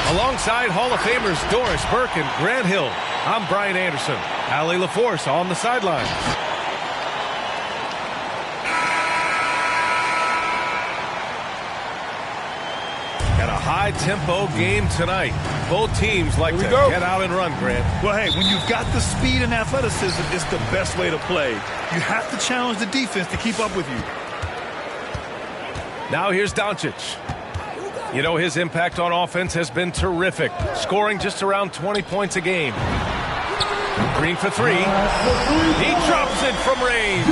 Alongside Hall of Famers Doris Burke and Grant Hill, I'm Brian Anderson. Allie LaForce on the sidelines. And a high-tempo game tonight. Both teams like to get out and run, Grant. Well, hey, when you've got the speed and athleticism, it's the best way to play. You have to challenge the defense to keep up with you. Now here's Doncic. You know, his impact on offense has been terrific, scoring just around 20 points a game. Green for three. He drops it from range.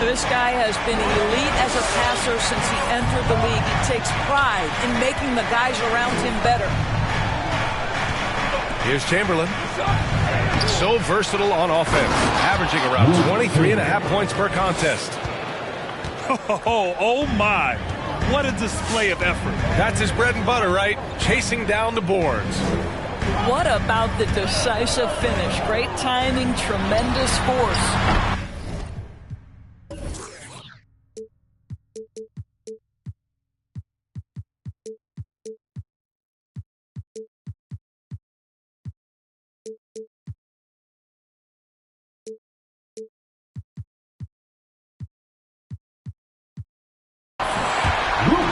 This guy has been elite as a passer since he entered the league. He takes pride in making the guys around him better. Here's Chamberlain. So versatile on offense, averaging around 23.5 points per contest. Oh my. What a display of effort. That's his bread and butter, right? Chasing down the boards. What about the decisive finish? Great timing, tremendous force.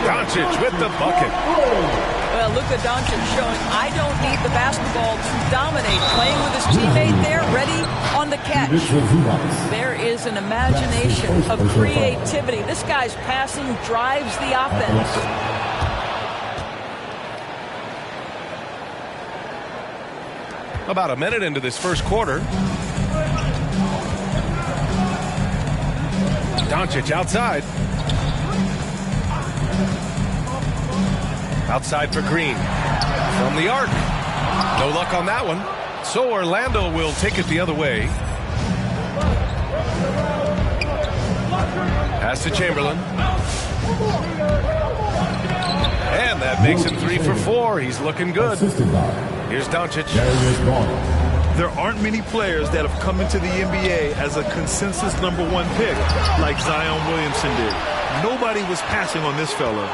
Doncic with the bucket. Well, Luka Doncic showing I don't need the basketball to dominate. Playing with his teammate there, ready on the catch. There is an imagination of creativity. This guy's passing drives the offense. About a minute into this first quarter. Doncic outside. Outside for Green. From the arc. No luck on that one. So Orlando will take it the other way. Pass to Chamberlain. And that makes him 3 for 4. He's looking good. Here's Doncic. There aren't many players that have come into the NBA as a consensus #1 pick like Zion Williamson did. Nobody was passing on this fella.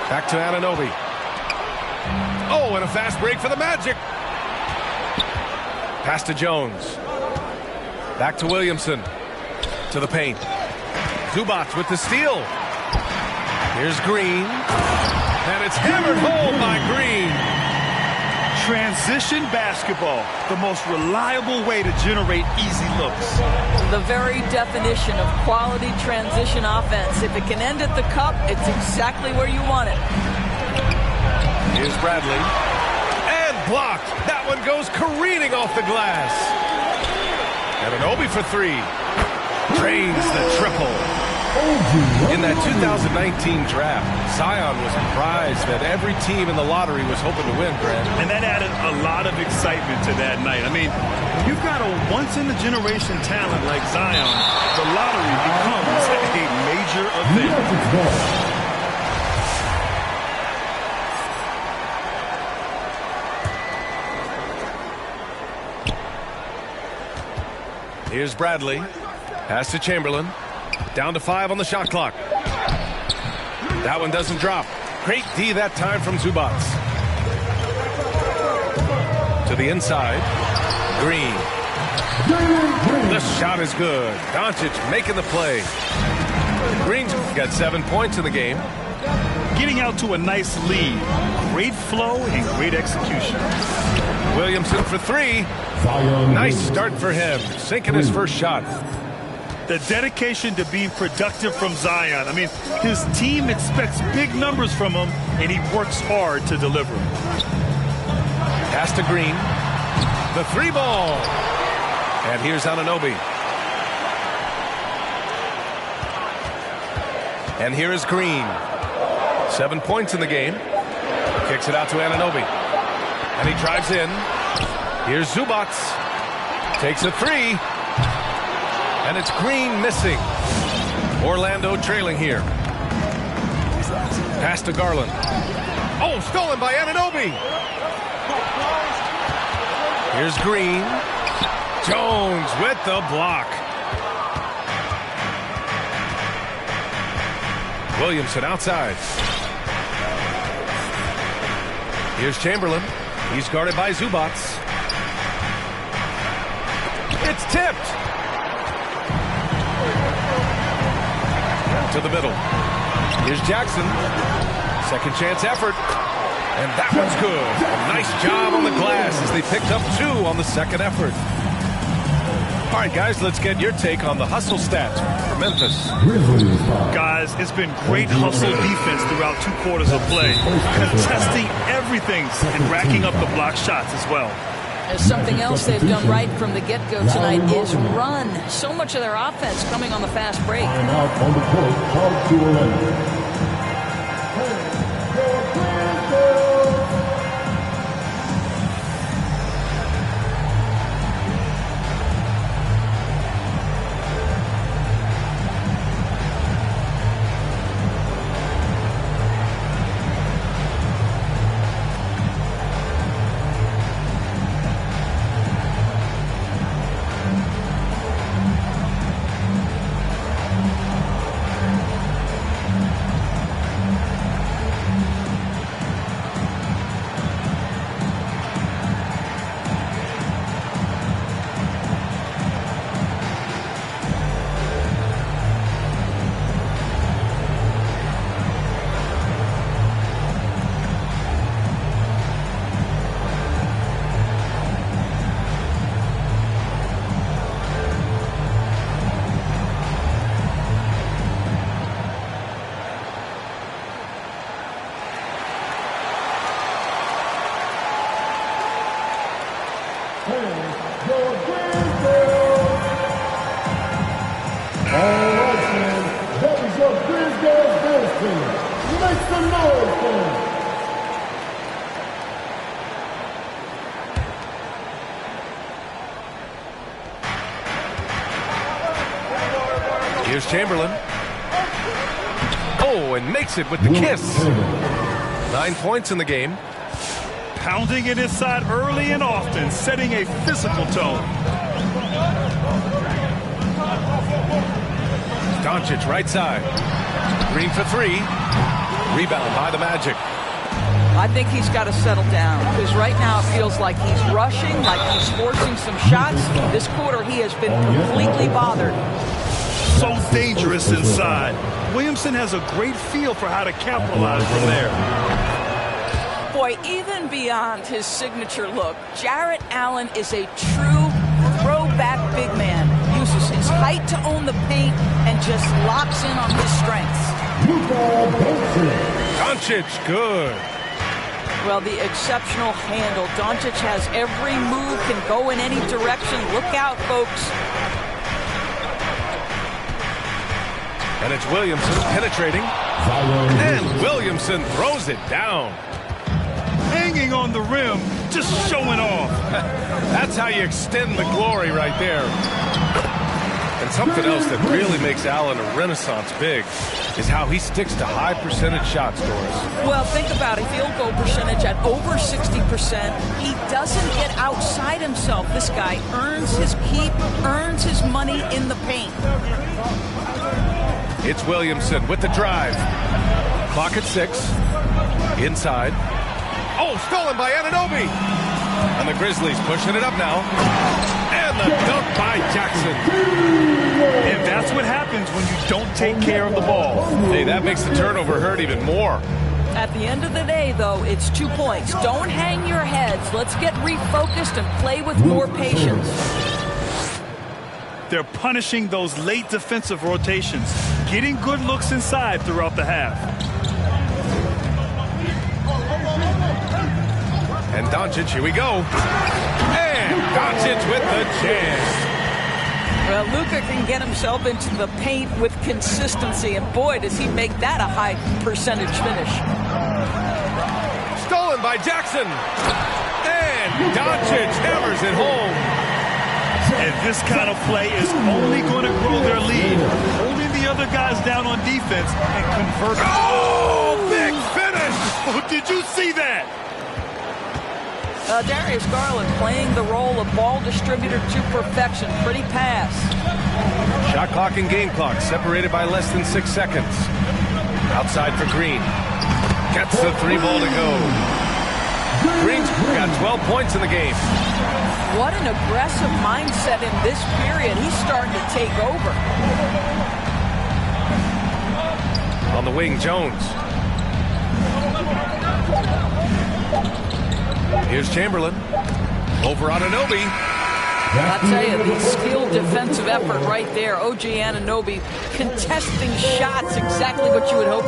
Back to Anunoby. Oh, and a fast break for the Magic. Pass to Jones. Back to Williamson. To the paint. Zubac with the steal. Here's Green. And it's hammered home by Green. Transition basketball, the most reliable way to generate easy looks. The very definition of quality transition offense. If it can end at the cup, it's exactly where you want it. Here's Bradley. And blocked. That one goes careening off the glass. Anunoby for 3. Drains the triple. In that 2019 draft, Zion was prized that every team in the lottery was hoping to win, Grant. And that added a lot of excitement to that night. I mean, you've got a once-in-a-generation talent like Zion, the lottery becomes a major event. Here's Bradley. Pass to Chamberlain. Down to 5 on the shot clock. That one doesn't drop. Great D that time from Zubac. To the inside. Green. The shot is good. Doncic making the play. Green's got 7 points in the game. Getting out to a nice lead. Great flow and great execution. Williamson for 3. Nice start for him. Sinking his first shot. The dedication to being productive from Zion. I mean, his team expects big numbers from him, and he works hard to deliver. Pass to Green. The 3 ball. And here's Anunoby. And here is Green. 7 points in the game. Kicks it out to Anunoby. And he drives in. Here's Zubac. Takes a 3. And it's Green missing. Orlando trailing here. Pass to Garland. Oh, stolen by Anunoby. Here's Green. Jones with the block. Williamson outside. Here's Chamberlain. He's guarded by Zubac. It's tipped. To the middle. Here's Jackson. Second chance effort. And that one's good. A nice job on the glass as they picked up 2 on the second effort. All right, guys, let's get your take on the hustle stats for Memphis. Guys, it's been great hustle defense throughout 2 quarters of play. Contesting everything and racking up the block shots as well. And something else they've done right from the get-go tonight is run. So much of their offense coming on the fast break. And out on the court, Charles to Orlando. Here's Chamberlain. Oh, and makes it with the kiss. 9 points in the game. Pounding it inside early and often, setting a physical tone. Doncic right side. Green for 3. Rebound by the Magic. I think he's got to settle down because right now it feels like he's rushing, like he's forcing some shots. This quarter he has been completely bothered. So dangerous inside. Williamson has a great feel for how to capitalize from there. Boy, even beyond his signature look, Jarrett Allen is a true throwback big man. Uses his height to own the paint and just locks in on his strengths. Doncic, good. Well, the exceptional handle. Doncic has every move, can go in any direction. Look out, folks. And it's Williamson penetrating. And Williamson throws it down. Hanging on the rim, just showing off. That's how you extend the glory right there. And something else that really makes Allen a renaissance big is how he sticks to high percentage shots, Doris. Well, think about it. Field goal percentage at over 60%. He doesn't get outside himself. This guy earns his keep, earns his money in the paint. It's Williamson with the drive. Clock at 6. Inside. Oh, stolen by Anunoby. And the Grizzlies pushing it up now. And the dunk by Jackson. And that's what happens when you don't take care of the ball. Hey, that makes the turnover hurt even more. At the end of the day, though, it's 2 points. Don't hang your heads. Let's get refocused and play with more patience. They're punishing those late defensive rotations, getting good looks inside throughout the half. And Doncic, here we go. And Doncic with the jam. Well, Luka can get himself into the paint with consistency, and boy, does he make that a high percentage finish. Stolen by Jackson. And Doncic hammers it home. And this kind of play is only going to grow their lead, holding the other guys down on defense and converting. Oh, big finish! Oh, did you see that? Darius Garland playing the role of ball distributor to perfection. Pretty pass. Shot clock and game clock separated by less than 6 seconds. Outside for Green. Gets the 3 ball to go. Green's got 12 points in the game. What an aggressive mindset in this period. He's starting to take over. On the wing, Jones. Here's Chamberlain. Over Anunoby. I'll tell you, the skilled defensive effort right there. OG Anunoby contesting shots, exactly what you would hope.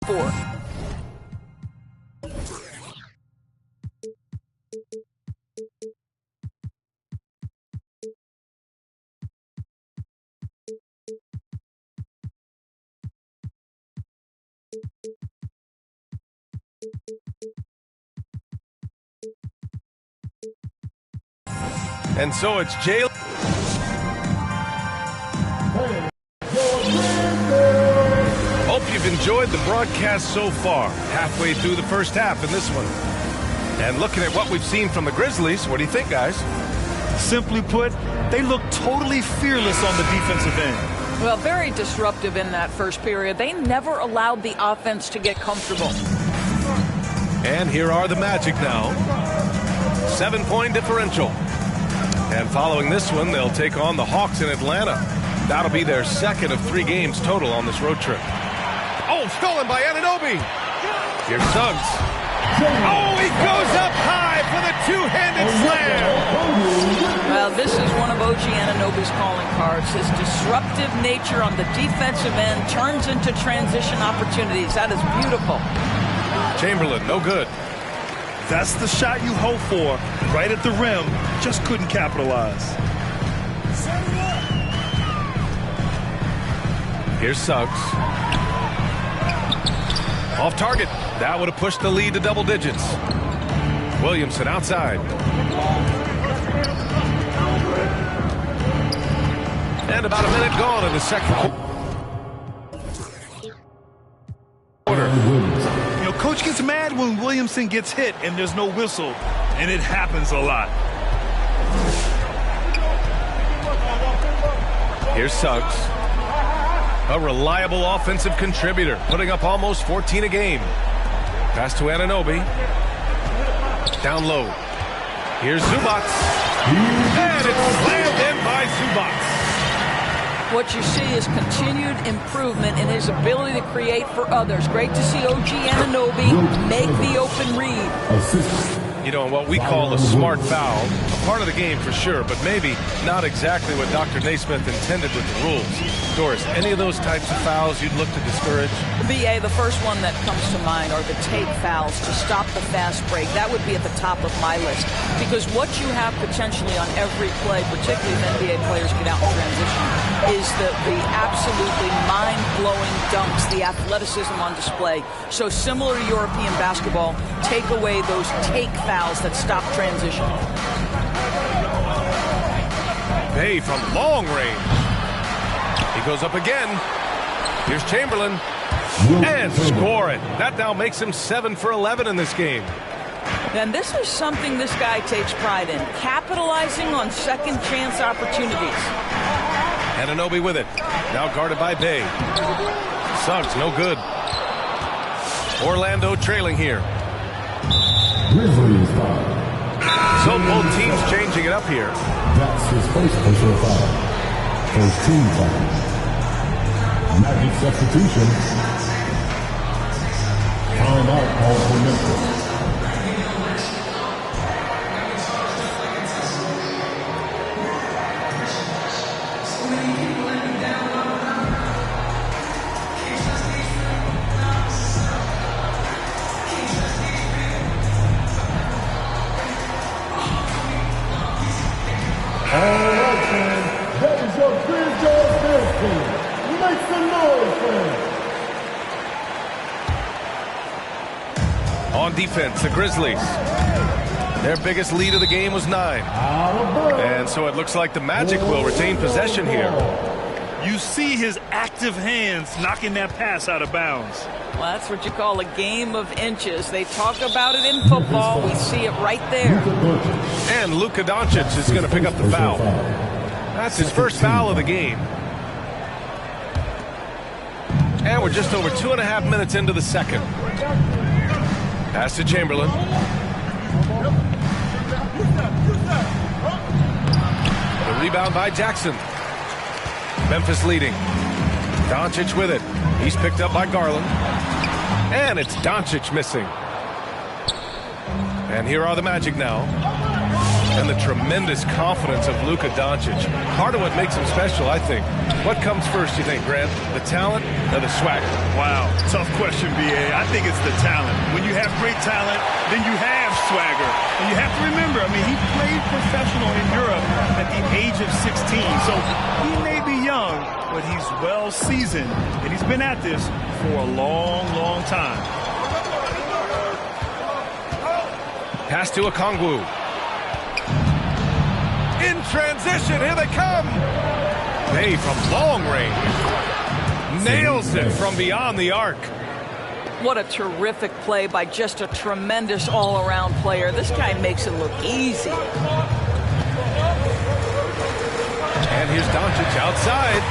For. And so it's Jalen. Hope you've enjoyed the broadcast so far. Halfway through the first half in this one. And looking at what we've seen from the Grizzlies, what do you think, guys? Simply put, they look totally fearless on the defensive end. Well, very disruptive in that first period. They never allowed the offense to get comfortable. And here are the Magic now. 7-point differential. And following this one, they'll take on the Hawks in Atlanta. That'll be their second of 3 games total on this road trip. Oh, stolen by Anunoby. Here's Suggs. Oh, he goes up high for the two-handed slam. Well, this is one of OG Anunoby's calling cards. His disruptive nature on the defensive end turns into transition opportunities. That is beautiful. Chamberlain, no good. That's the shot you hope for. Right at the rim, just couldn't capitalize. Here's Suggs. Off target. That would have pushed the lead to double digits. Williamson outside. And about a minute gone in the second quarter. You know, coach gets mad when Williamson gets hit and there's no whistle, and it happens a lot. Here's Suggs. A reliable offensive contributor, putting up almost 14 a game. Pass to Anunoby. Down low. Here's Zubac. And it's slammed in by Zubac. What you see is continued improvement in his ability to create for others. Great to see OG Anunoby make the open read. Assist. You know, what we call a smart foul. A part of the game for sure, but maybe not exactly what Dr. Naismith intended with the rules. Doris, any of those types of fouls you'd look to discourage? BA, the first one that comes to mind are the take fouls to stop the fast break. That would be at the top of my list. Because what you have potentially on every play, particularly if NBA players get out in transition, is the absolutely mind-blowing dunks, the athleticism on display. So similar to European basketball, take away those take fouls that stop transition. Bay from long range. He goes up again. Here's Chamberlain. And score it. That now makes him 7 for 11 in this game. And this is something this guy takes pride in, capitalizing on second chance opportunities. Anunoby with it. Now guarded by Bay. Suggs, no good. Orlando trailing here. Grizzles foul. So both teams changing it up here. That's his first personal foul. First team foul. Magic substitution. Timeout called for Memphis. On defense, the Grizzlies. Their biggest lead of the game was 9. And so it looks like the Magic will retain possession here. You see his active hands knocking that pass out of bounds. Well, that's what you call a game of inches. They talk about it in football. We see it right there. And Luka Doncic is going to pick up the foul. That's his first foul of the game. And we're just over 2.5 minutes into the second. Pass to Chamberlain. The rebound by Jackson. Memphis leading. Doncic with it. He's picked up by Garland. And it's Doncic missing. And here are the Magic now. And the tremendous confidence of Luka Doncic. Part of what makes him special, I think. What comes first, you think, Grant? The talent or the swagger? Wow, tough question, B.A. I think it's the talent. When you have great talent, then you have swagger. And you have to remember, I mean, he played professional in Europe at the age of 16. So he may be young, but he's well seasoned. And he's been at this for a long, long time. Pass to Okongwu. In transition, here they come. Bay from long range. Nails it from beyond the arc. What a terrific play by just a tremendous all-around player. This guy makes it look easy. And here's Doncic outside.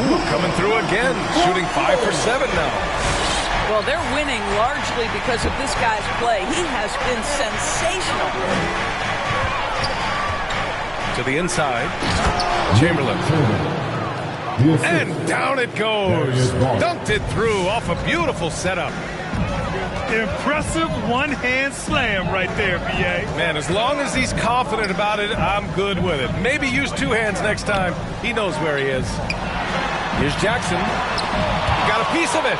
Ooh, coming through again. Shooting 5 for 7 now. Well, they're winning largely because of this guy's play. He has been sensational. To the inside. Chamberlain. And down it goes. Dunked it through off a beautiful setup. Impressive one-hand slam right there, B.A. Man, as long as he's confident about it, I'm good with it. Maybe use 2 hands next time. He knows where he is. Here's Jackson. Got a piece of it.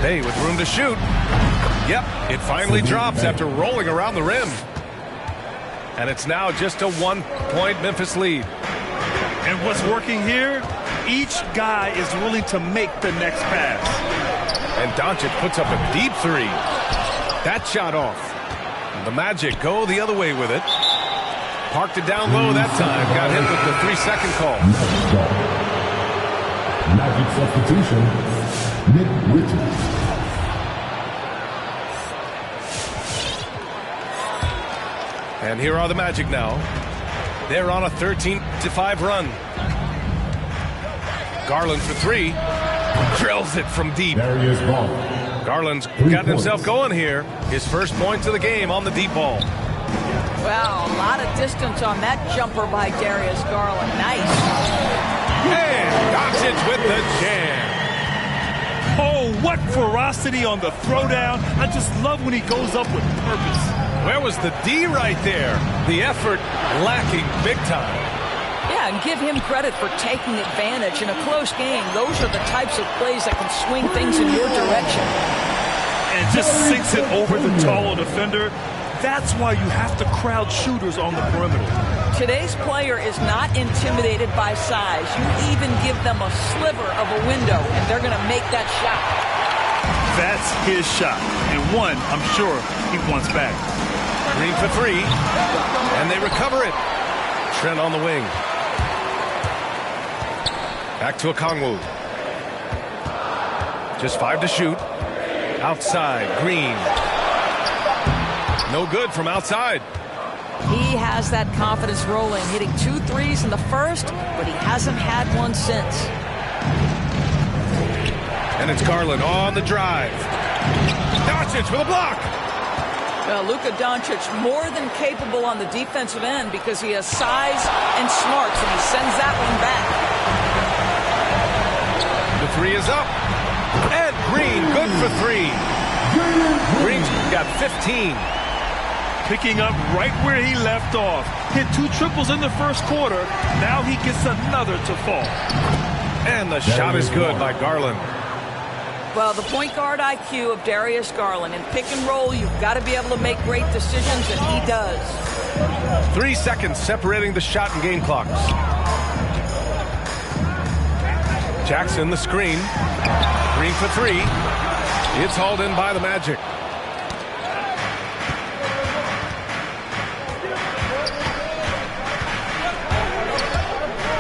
Hey, with room to shoot. Yep, it finally drops after rolling around the rim. And it's now just a 1-point Memphis lead. And what's working here? Each guy is willing to make the next pass. And Doncic puts up a deep 3. That shot off. And the Magic go the other way with it. Parked it down low that time. Got hit with the 3-second call. Magic substitution. Nick Richards. And here are the Magic now. They're on a 13-5 run. Garland for 3. Drills it from deep. Garland's got himself going here. His first points of the game on the deep ball. Wow, a lot of distance on that jumper by Darius Garland. Nice. And Doncic with the jam. Oh, What ferocity on the throwdown. I just love when he goes up with purpose. Where was the D right there? The effort lacking big time. Yeah, and give him credit for taking advantage in a close game. Those are the types of plays that can swing things in your direction. And just sinks it over the taller defender. That's why you have to crowd shooters on the perimeter. Today's player is not intimidated by size. You even give them a sliver of a window, and they're going to make that shot. That's his shot, and one I'm sure he wants back. Green for three, and they recover it. Trent on the wing. Back to Okongwu. Just 5 to shoot. Outside, Green. No good from outside. He has that confidence rolling, hitting 2 threes in the first, but he hasn't had one since. And it's Garland on the drive. Doncic with a block. Well, Luka Doncic more than capable on the defensive end because he has size and smarts, and he sends that one back. The three is up. And Green, good for 3. Green's got 15. Picking up right where he left off. Hit 2 triples in the first quarter. Now he gets another to fall. And the shot is good by Garland. Well, the point guard IQ of Darius Garland. In pick and roll, you've got to be able to make great decisions, and he does. 3 seconds separating the shot and game clocks. Jackson, the screen. Green for 3. It's hauled in by the Magic.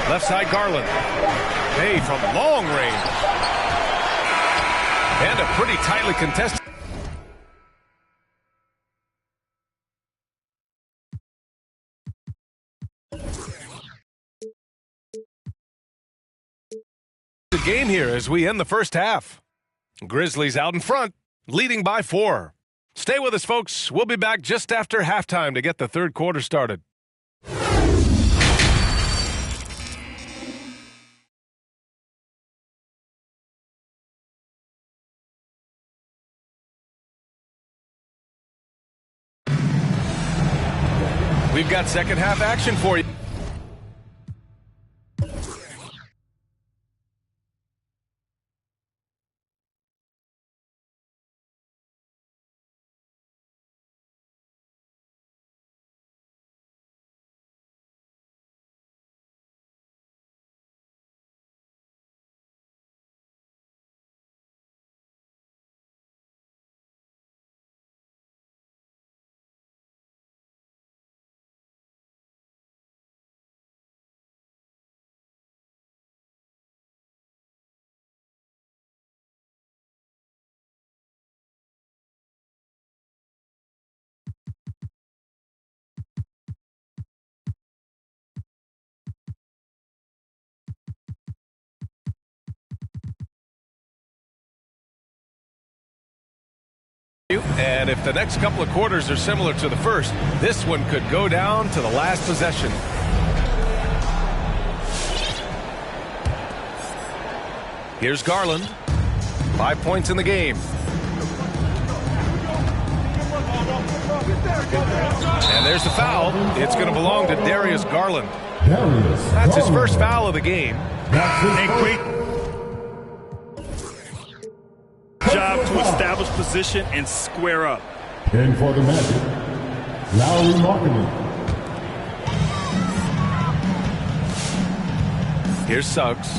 Left side, Garland. Hey, from long range. And a pretty tightly contested. The game here as we end the first half. Grizzlies out in front, leading by 4. Stay with us, folks. We'll be back just after halftime to get the third quarter started. We've got second half action for you. And if the next couple of quarters are similar to the first, this one could go down to the last possession. Here's Garland. 5 points in the game. And there's the foul. It's going to belong to Darius Garland. That's his first foul of the game. And great job to establish position and square up. And for the Magic, Lowry Markkinen. Here's Suggs.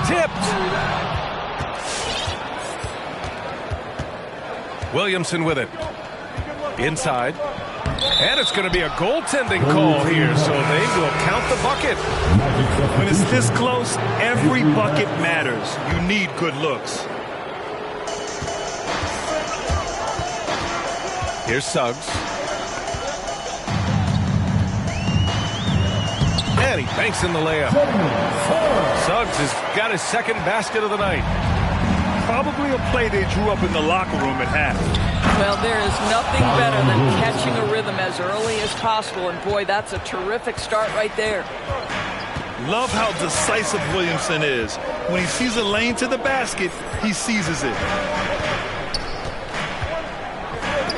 Tipped. Williamson with it. Inside. And it's going to be a goaltending call here, so they will count the bucket. When it's this close, every bucket matters. You need good looks. Here's Suggs. And he banks in the layup. Suggs has got his second basket of the night. Probably a play they drew up in the locker room at half. Well, there is nothing better than catching a rhythm as early as possible, and boy, that's a terrific start right there. Love how decisive Williamson is. When he sees a lane to the basket, he seizes it.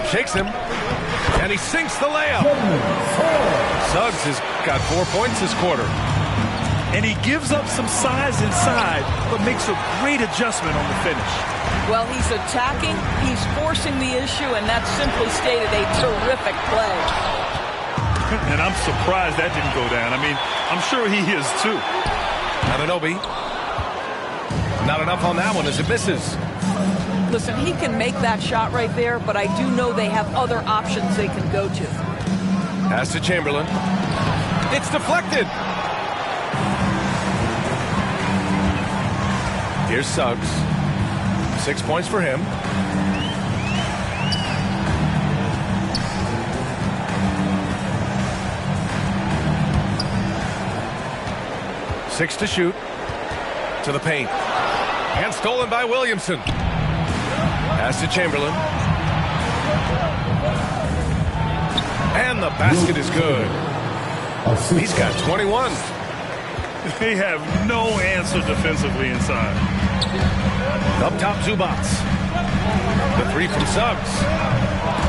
Shakes him, and he sinks the layup. Suggs has got 4 points this quarter. And he gives up some size inside, but makes a great adjustment on the finish. Well, he's attacking, he's forcing the issue, and that's simply stated a terrific play. And I'm surprised that didn't go down. I mean, I'm sure he is too. Anunoby. Not enough on that one as it misses. Listen, he can make that shot right there, but I do know they have other options they can go to. Pass to Chamberlain. It's deflected. Here's Suggs. 6 points for him. Six to shoot. To the paint. And stolen by Williamson. Pass to Chamberlain. And the basket is good. He's got 21. They have no answer defensively inside. Up top, Zubats. The three from Suggs.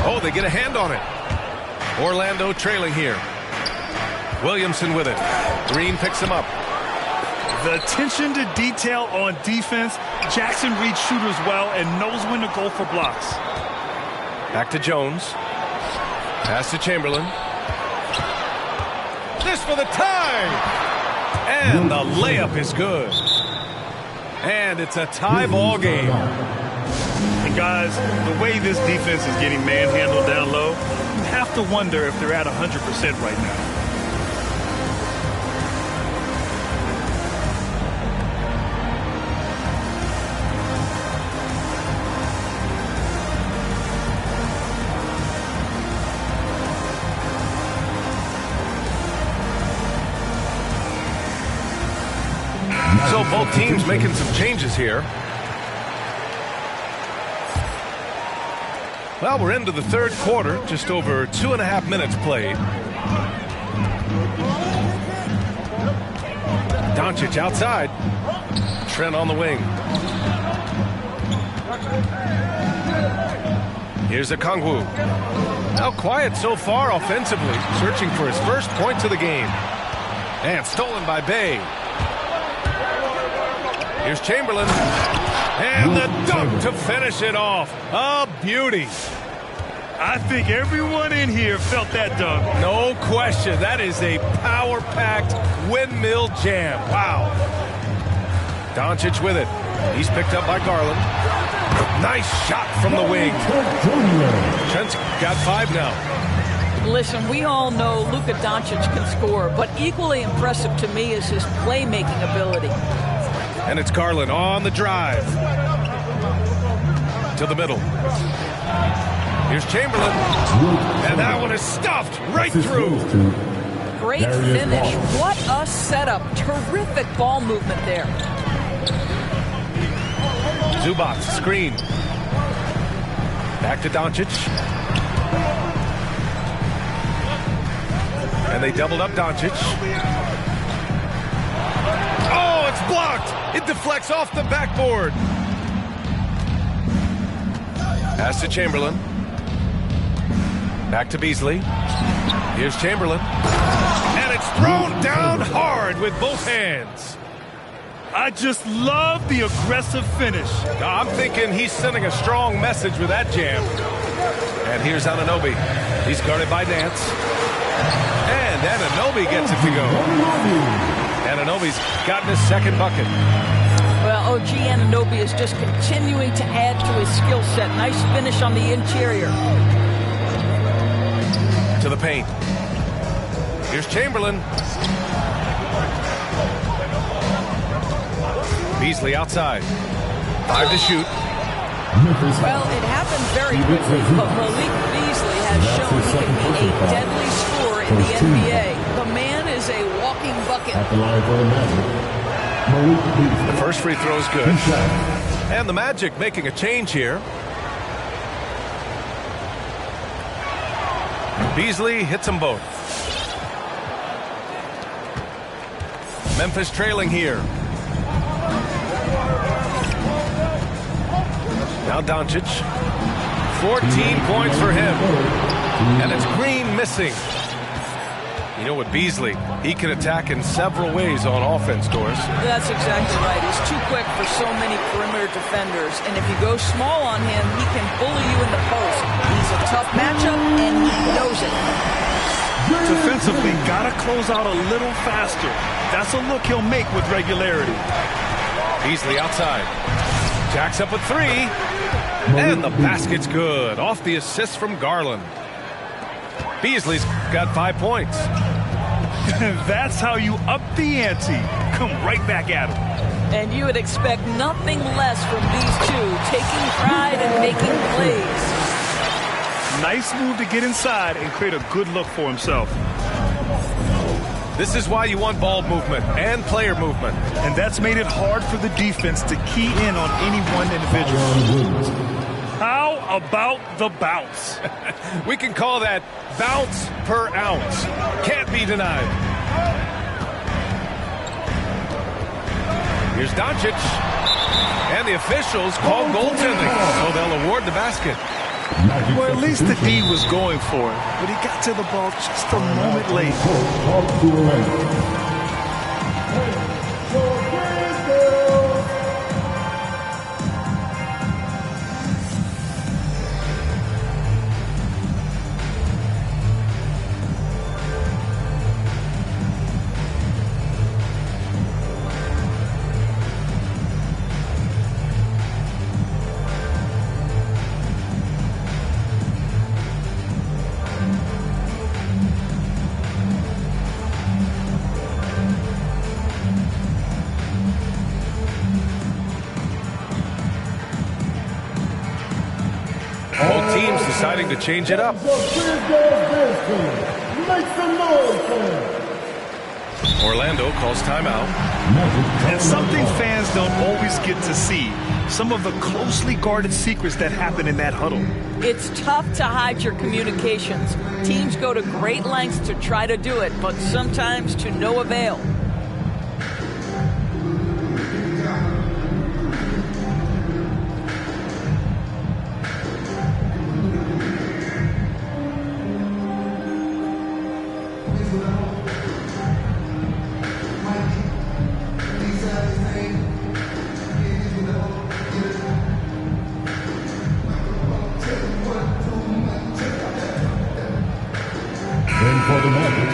Oh, they get a hand on it. Orlando trailing here. Williamson with it. Green picks him up. The attention to detail on defense. Jackson reads shooters well and knows when to go for blocks. Back to Jones. Pass to Chamberlain. This for the tie! And the layup is good. And it's a tie ball game. And guys, the way this defense is getting manhandled down low, you have to wonder if they're at 100% right now. So both teams making some changes here. Well, we're into the third quarter, just over 2.5 minutes played. Doncic outside. Trent on the wing. Here's Okongwu. Now quiet so far offensively, searching for his first points of the game. And stolen by Bay. Here's Chamberlain. And the dunk to finish it off. A beauty. I think everyone in here felt that dunk. No question. That is a power-packed windmill jam. Wow. Doncic with it. He's picked up by Garland. Nice shot from the wing. Trent's got 5 now. Listen, we all know Luka Doncic can score, but equally impressive to me is his playmaking ability. And it's Garland on the drive. To the middle. Here's Chamberlain. And that one is stuffed right through. Great finish. What a setup. Terrific ball movement there. Zubats, screen. Back to Doncic. And they doubled up Doncic. Oh, it's blocked. It deflects off the backboard. Pass to Chamberlain. Back to Beasley. Here's Chamberlain. And it's thrown down hard with both hands. I just love the aggressive finish. I'm thinking he's sending a strong message with that jam. And here's Anunoby. He's guarded by Nance. And Anunoby gets it to go. Anunoby's gotten his second bucket. Well, OG Anunoby is just continuing to add to his skill set. Nice finish on the interior. To the paint. Here's Chamberlain. Beasley outside. 5 to shoot. Well, it happened very quickly, but Malik Beasley has shown he can be a deadly scorer in the NBA. The man is a walking bucket. The first free throw is good. And the Magic making a change here. Beasley hits them both. Memphis trailing here. Now Doncic. 14 points for him. And it's Green missing. You know, with Beasley, he can attack in several ways on offense, Doris. That's exactly right. He's too quick for so many perimeter defenders. And if you go small on him, he can bully you in the post. He's a tough matchup, and he knows it. Defensively, got to close out a little faster. That's a look he'll make with regularity. Beasley outside. Jacks up a three. And the basket's good. Off the assist from Garland. Beasley's got 5 points. That's how you up the ante. Come right back at him. And you would expect nothing less from these two, taking pride and making plays. Nice move to get inside and create a good look for himself. This is why you want ball movement and player movement. And that's made it hard for the defense to key in on any one individual. How about the bounce? We can call that bounce per ounce. Can't be denied. Here's Doncic. And the officials call goaltending, so they'll award the basket. Well, at least the D was going for it, but he got to the ball just a moment late. Both teams deciding to change it up. Orlando calls timeout. And something fans don't always get to see. Some of the closely guarded secrets that happen in that huddle. It's tough to hide your communications. Teams go to great lengths to try to do it, but sometimes to no avail. For the Magic.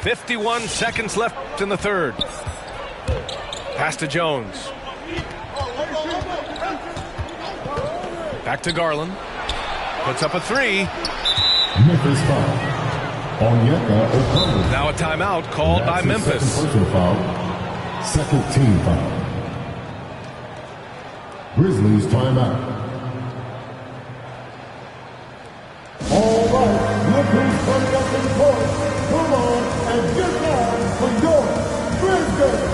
51 seconds left in the third. Pass to Jones. Back to Garland. Puts up a three. Memphis foul. Onyeka Okongwu. Now a timeout called by Memphis. Second personal foul. Second team foul. Grizzlies timeout. All right, look who's coming up in court. Come on and get down for your Grizzlies.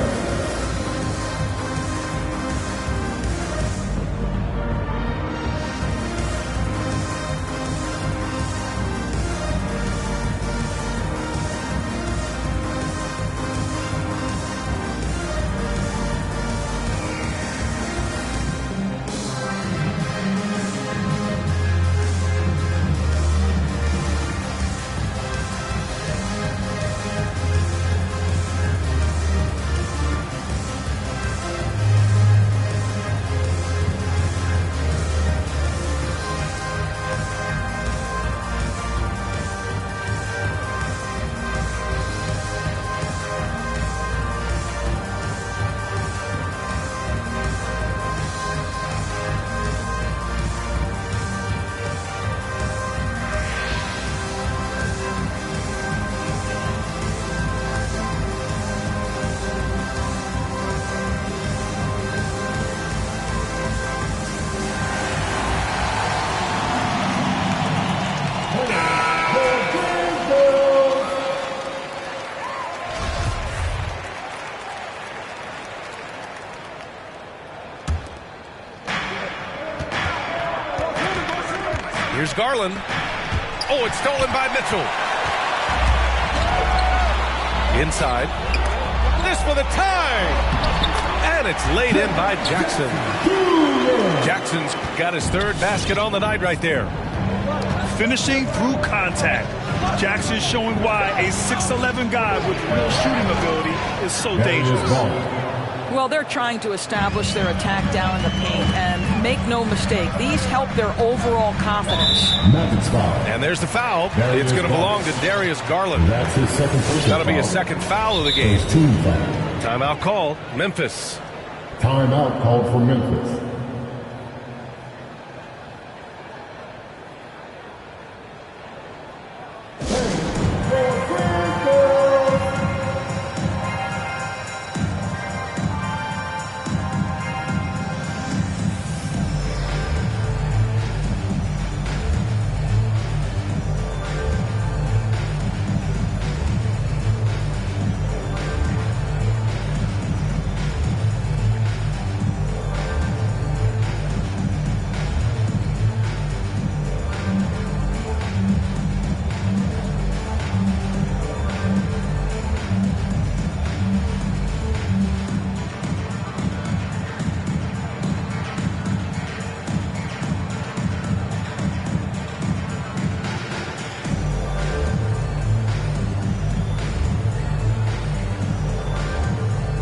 Here's Garland. Oh, it's stolen by Mitchell. Inside. This for the tie. And it's laid in by Jackson. Jackson's got his third basket on the night right there. Finishing through contact. Jackson showing why a 6'11" guy with real shooting ability is so dangerous. Well, they're trying to establish their attack down in the paint, and make no mistake, these help their overall confidence. And there's the foul. It's going to belong to Darius Garland. That's his second personal That'll be foul. his second foul of the game. His team foul. Timeout called. Memphis. Timeout called for Memphis.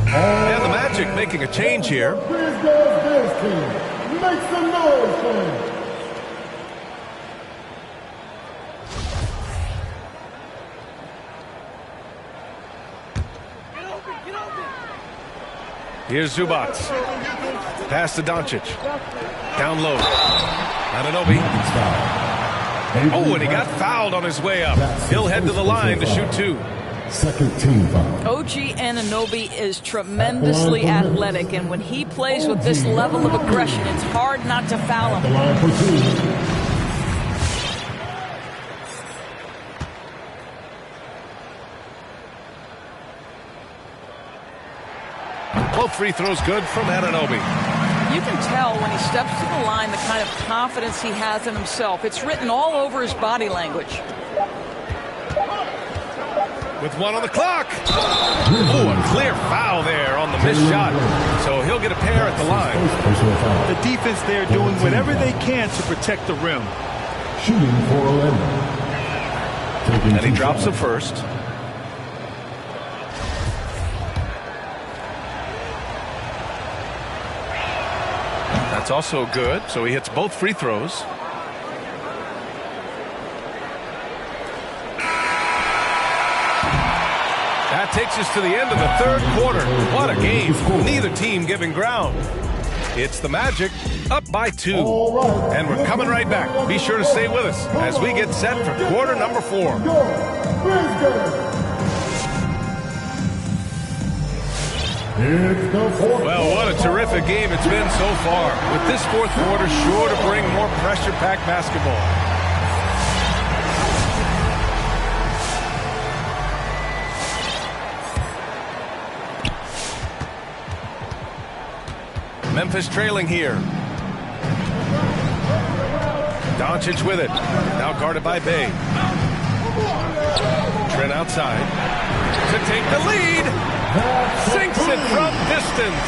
And the Magic making a change here. Grizzles team. Make some noise for him. Here's Zubac. Pass to Doncic. Down low. Anunoby. Oh, and he got fouled on his way up. He'll head to the line to shoot two. Second team foul. OG Anunoby is tremendously athletic, and when he plays with this level of aggression, it's hard not to foul The him. line for two. Both free throws good from Anunoby. You can tell when he steps to the line the kind of confidence he has in himself. It's written all over his body language. With one on the clock. Oh, a clear foul there on the missed shot. So he'll get a pair at the line. Personal foul. The defense there doing whatever they can to protect the rim. Shooting for Orlando. Taking And he two drops the shots. first. That's also good. So he hits both free throws. That takes us to the end of the third quarter. What a game. Neither team giving ground. It's the Magic up by 2. And we're coming right back. Be sure to stay with us as we get set for quarter number 4. It's the fourth. Well, what a terrific game it's been so far. With this fourth quarter sure to bring more pressure-packed basketball. Memphis trailing here. Doncic with it. Now guarded by Bay. Trent outside. To take the lead. Sinks it from distance.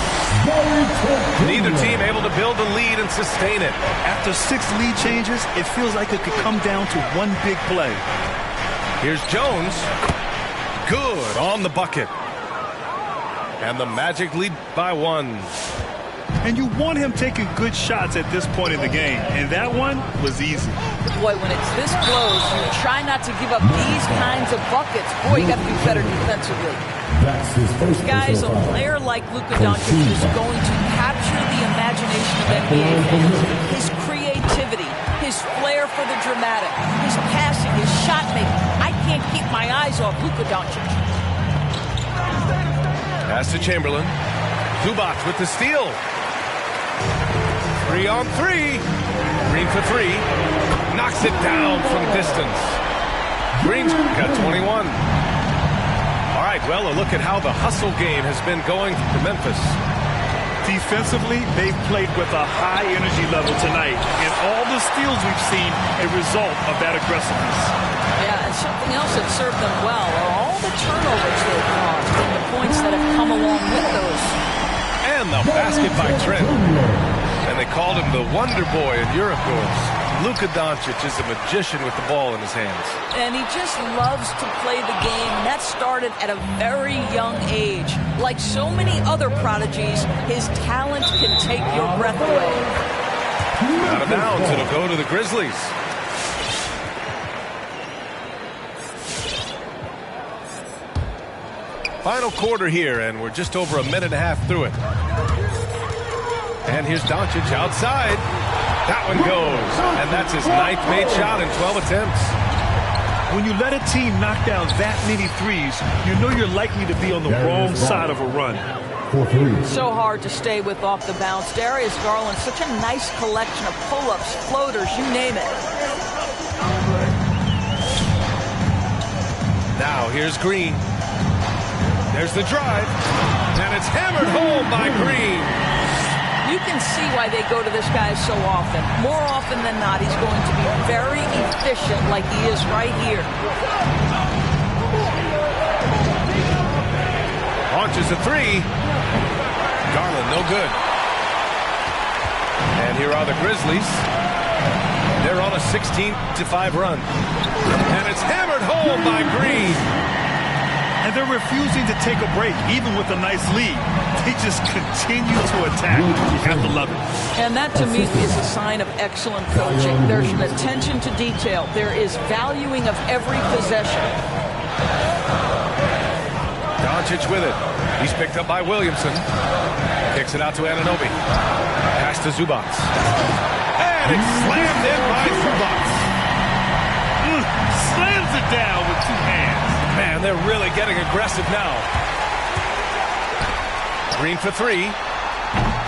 Neither team able to build a lead and sustain it. After 6 lead changes, it feels like it could come down to one big play. Here's Jones. Good on the bucket. And the Magic lead by 1. And you want him taking good shots at this point in the game. And that one was easy. Boy, when it's this close, you try not to give up these kinds of buckets. Boy, you got to be better defensively. That's his first Guys, a personal foul. player like Luka Doncic is going to capture the imagination of NBA fans. His creativity, his flair for the dramatic, his passing, his shot making. I can't keep my eyes off Luka Doncic. Pass to Chamberlain. Zubac with the steal. 3 on 3. Green for 3. Knocks it down from distance. Green's got 21. All right, well, a look at how the hustle game has been going for Memphis. Defensively, they've played with a high energy level tonight, and all the steals we've seen a result of that aggressiveness. Yeah, and something else that served them well are all the turnovers they've caused and the points that have come along with those. And the basket by Trent. And they called him the Wonder Boy in Europe goals. Luka Doncic is a magician with the ball in his hands. And he just loves to play the game. That started at a very young age. Like so many other prodigies, his talent can take your breath away. Out of bounds, it'll go to the Grizzlies. Final quarter here, and we're just over a minute and a half through it. And here's Doncic outside. That one goes, and that's his 9th made shot in 12 attempts. When you let a team knock down that many threes, you know you're likely to be on the wrong side of a run. So hard to stay with off the bounce. Darius Garland, such a nice collection of pull-ups, floaters, you name it. Now here's Green. There's the drive, and it's hammered home by Green. You can see why they go to this guy so often. More often than not, he's going to be very efficient like he is right here. Launches a three. Garland, no good. And here are the Grizzlies. They're on a 16-5 run. And it's hammered home by Green. And they're refusing to take a break, even with a nice lead. They just continue to attack. You have to love it. And that, to me, is a sign of excellent coaching. There's an attention to detail. There is valuing of every possession. Doncic with it. He's picked up by Williamson. Kicks it out to Anunoby. Pass to Zubac. And it's slammed in by Zubac. Slams it down with 2 hands. Man, they're really getting aggressive now. Green for 3.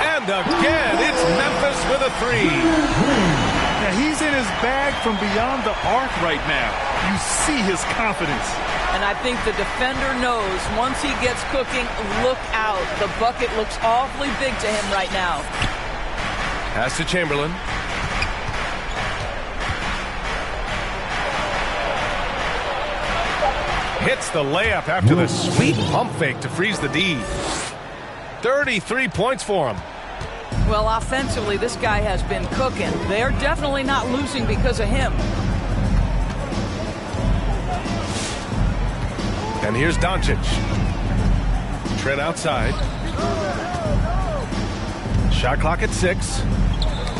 And again, it's Memphis with a 3. Now, he's in his bag from beyond the arc right now. You see his confidence. And I think the defender knows once he gets cooking, look out. The bucket looks awfully big to him right now. Pass to Chamberlain. Hits the layup after the sweet pump fake to freeze the D. 33 points for him. Well, offensively, this guy has been cooking. They're definitely not losing because of him. And here's Doncic. Trent outside. Shot clock at 6.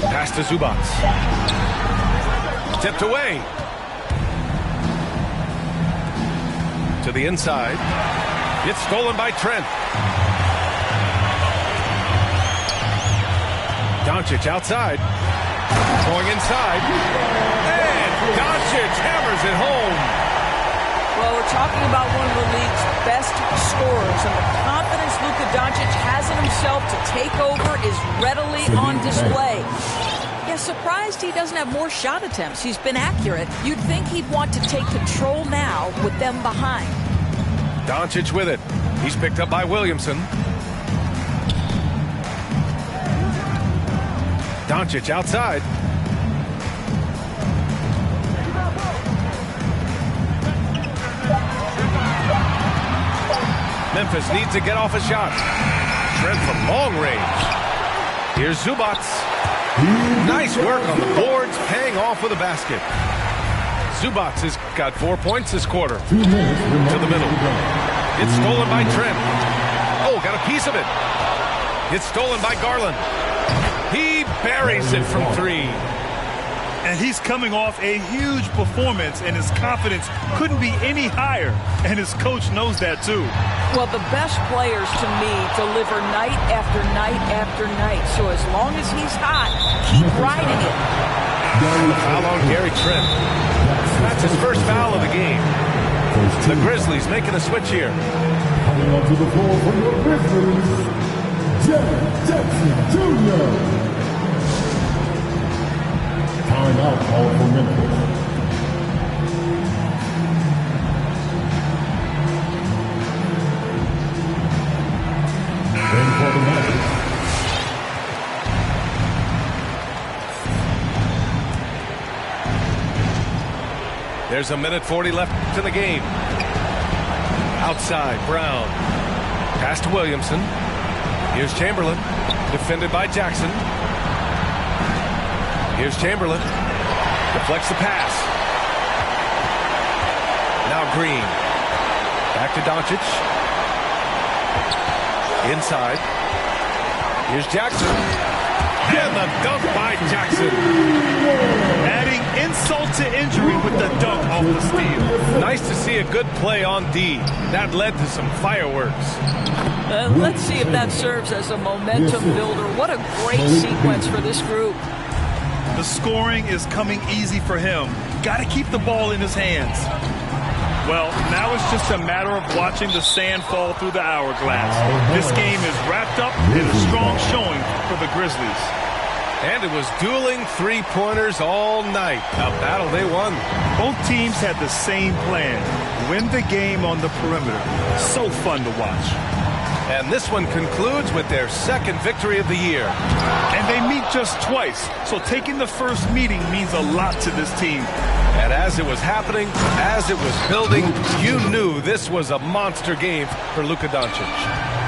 Pass to Zubac. Tipped away. To the inside. It's stolen by Trent. Doncic outside. Going inside. And Doncic hammers it home. Well, we're talking about one of the league's best scorers, and the confidence Luka Doncic has in himself to take over is readily on display. Yeah, surprised he doesn't have more shot attempts. He's been accurate. You'd think he'd want to take control now with them behind. Doncic with it. He's picked up by Williamson. Doncic outside. Memphis needs to get off a shot. Trent from long range. Here's Zubac. Nice work on the boards, paying off with a basket. Zubac has got 4 points this quarter. To the middle. It's stolen by Trent. Oh, got a piece of it. It's stolen by Garland. He buries it from 3. And he's coming off a huge performance, and his confidence couldn't be any higher. And his coach knows that, too. Well, the best players, to me, deliver night after night after night. So as long as he's hot, keep riding it. Foul on Gary Trent. That's his first foul of the game. The Grizzlies making a switch here. Coming onto the floor for your Grizzlies, Jared Jackson Jr. Timeout call for Memphis. Ready for the Magic. There's a minute 40 left in the game. Outside, Brown. Pass to Williamson. Here's Chamberlain. Defended by Jackson. Here's Chamberlain. Deflects the pass. Now Green. Back to Doncic. Inside. Here's Jackson. And the dunk by Jackson. Adding insult to injury with the dunk off the steal. Nice to see a good play on D. That led to some fireworks. Let's see if that serves as a momentum builder. What a great sequence for this group. The scoring is coming easy for him. Got to keep the ball in his hands. Well, now it's just a matter of watching the sand fall through the hourglass. This game is wrapped up in a strong showing for the Grizzlies. And it was dueling three-pointers all night. A battle they won. Both teams had the same plan. Win the game on the perimeter. So fun to watch. And this one concludes with their second victory of the year. And they meet just twice, so taking the first meeting means a lot to this team. And as it was happening, as it was building, you knew this was a monster game for Luka Doncic.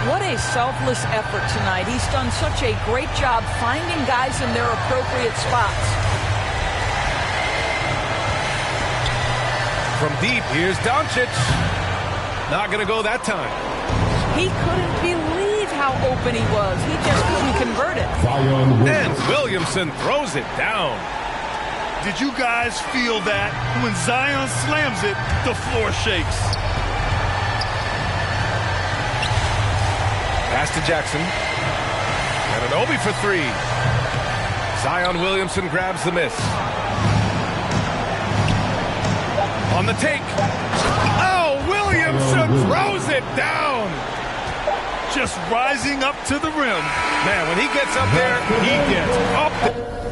What a selfless effort tonight. He's done such a great job finding guys in their appropriate spots. From deep, here's Doncic. Not going to go that time. He couldn't believe how open he was. He just couldn't convert it. And Williamson throws it down. Did you guys feel that? When Zion slams it, the floor shakes. Pass to Jackson. And an Obi for three. Zion Williamson grabs the miss. On the take. Oh, Williamson throws it down. Just rising up to the rim. Man, when he gets up there, he gets up.